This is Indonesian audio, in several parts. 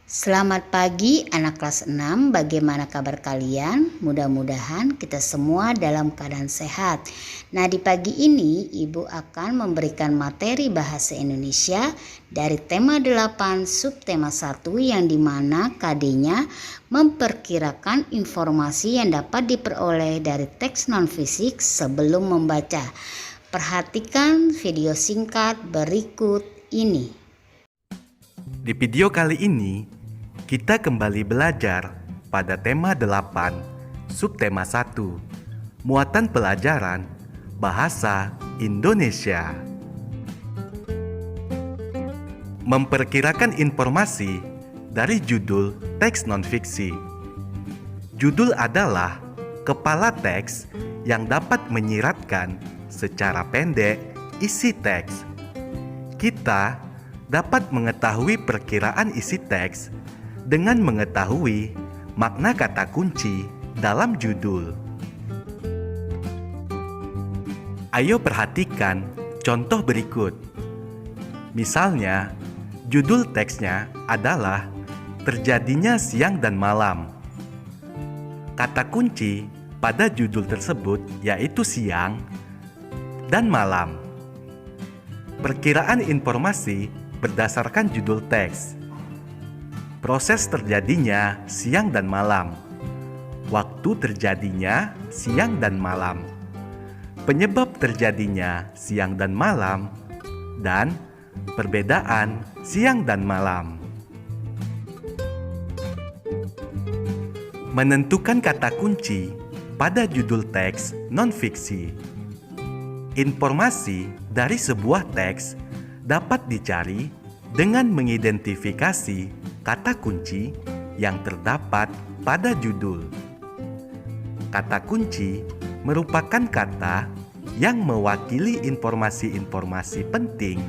Selamat pagi anak kelas 6, bagaimana kabar kalian? Mudah-mudahan kita semua dalam keadaan sehat. Nah, di pagi ini Ibu akan memberikan materi bahasa Indonesia dari tema 8 subtema 1 yang dimana KD-nya memperkirakan informasi yang dapat diperoleh dari teks non-fisik sebelum membaca. Perhatikan video singkat berikut ini. Di video kali ini, kita kembali belajar pada tema 8, subtema 1, muatan pelajaran Bahasa Indonesia. Memperkirakan informasi dari judul teks non-fiksi. Judul adalah kepala teks yang dapat menyiratkan secara pendek isi teks. Kita dapat mengetahui perkiraan isi teks dengan mengetahui makna kata kunci dalam judul. Ayo perhatikan contoh berikut. Misalnya, judul teksnya adalah terjadinya siang dan malam. Kata kunci pada judul tersebut yaitu siang dan malam. Perkiraan informasi berdasarkan judul teks. Proses terjadinya siang dan malam. Waktu terjadinya siang dan malam. Penyebab terjadinya siang dan malam. Dan perbedaan siang dan malam. Menentukan kata kunci pada judul teks non-fiksi. Informasi dari sebuah teks dapat dicari dengan mengidentifikasi kata kunci yang terdapat pada judul. Kata kunci merupakan kata yang mewakili informasi-informasi penting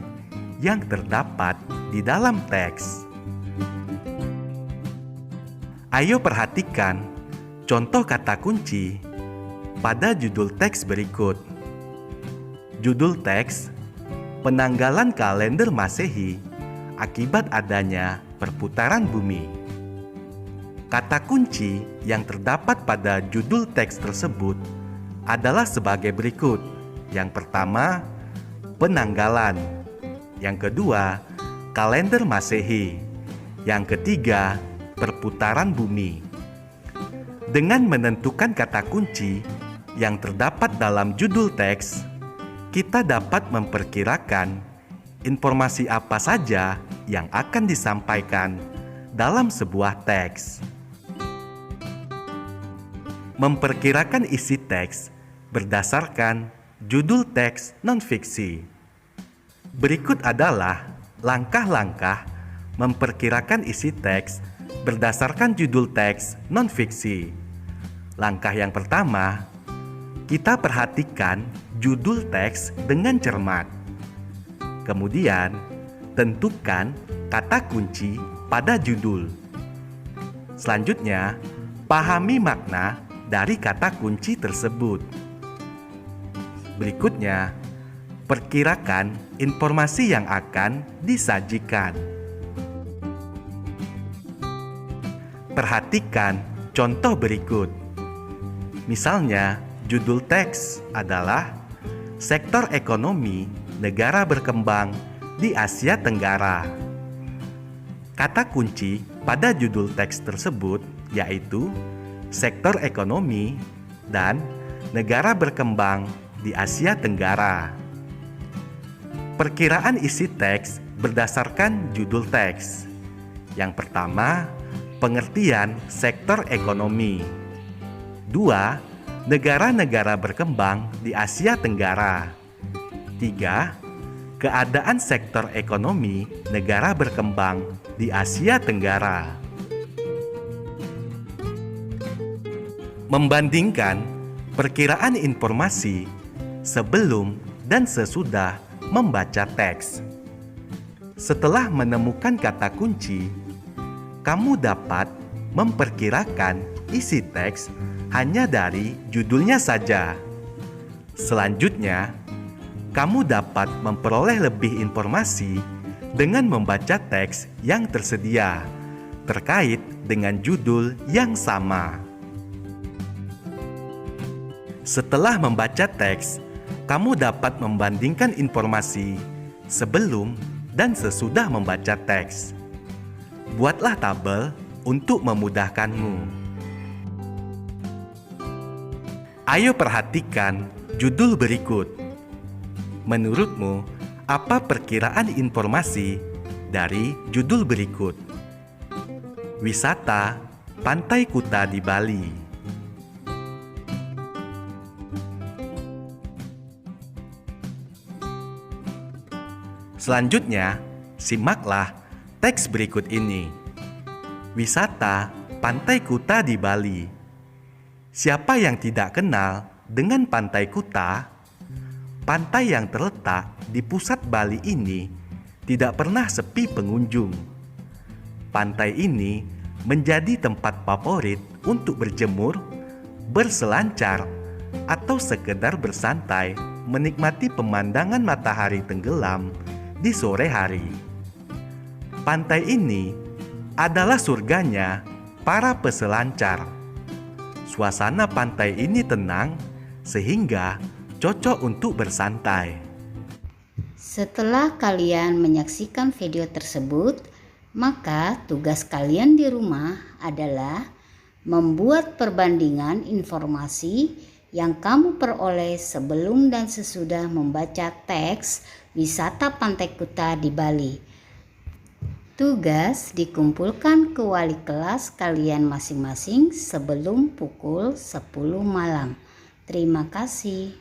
yang terdapat di dalam teks. Ayo perhatikan contoh kata kunci pada judul teks berikut. Judul teks: penanggalan kalender Masehi akibat adanya perputaran bumi. Kata kunci yang terdapat pada judul teks tersebut adalah sebagai berikut. Yang pertama, penanggalan. Yang kedua, kalender Masehi. Yang ketiga, perputaran bumi. Dengan menentukan kata kunci yang terdapat dalam judul teks, kita dapat memperkirakan informasi apa saja yang akan disampaikan dalam sebuah teks. Memperkirakan isi teks berdasarkan judul teks non-fiksi. Berikut adalah langkah-langkah memperkirakan isi teks berdasarkan judul teks non-fiksi. Langkah yang pertama, kita perhatikan judul teks dengan cermat. Kemudian, tentukan kata kunci pada judul. Selanjutnya, pahami makna dari kata kunci tersebut. Berikutnya, perkirakan informasi yang akan disajikan. Perhatikan contoh berikut. Misalnya, judul teks adalah sektor ekonomi negara berkembang di Asia Tenggara. Kata kunci pada judul teks tersebut yaitu sektor ekonomi dan negara berkembang di Asia Tenggara. Perkiraan isi teks berdasarkan judul teks. Yang pertama, pengertian sektor ekonomi. 2. Negara-negara berkembang di Asia Tenggara. 3. Keadaan sektor ekonomi negara berkembang di Asia Tenggara. Membandingkan perkiraan informasi sebelum dan sesudah membaca teks. Setelah menemukan kata kunci, kamu dapat memperkirakan isi teks hanya dari judulnya saja. Selanjutnya, kamu dapat memperoleh lebih informasi dengan membaca teks yang tersedia terkait dengan judul yang sama. Setelah membaca teks, kamu dapat membandingkan informasi sebelum dan sesudah membaca teks. Buatlah tabel untuk memudahkanmu. Ayo perhatikan judul berikut. Menurutmu, apa perkiraan informasi dari judul berikut? Wisata Pantai Kuta di Bali. Selanjutnya, simaklah teks berikut ini. Wisata Pantai Kuta di Bali. Siapa yang tidak kenal dengan Pantai Kuta? Pantai yang terletak di pusat Bali ini tidak pernah sepi pengunjung. Pantai ini menjadi tempat favorit untuk berjemur, berselancar, atau sekedar bersantai menikmati pemandangan matahari tenggelam di sore hari. Pantai ini adalah surganya para peselancar. Suasana pantai ini tenang sehingga cocok untuk bersantai. Setelah kalian menyaksikan video tersebut, maka tugas kalian di rumah adalah membuat perbandingan informasi yang kamu peroleh sebelum dan sesudah membaca teks wisata Pantai Kuta di Bali. Tugas dikumpulkan ke wali kelas kalian masing-masing sebelum pukul 10 malam. Terima kasih.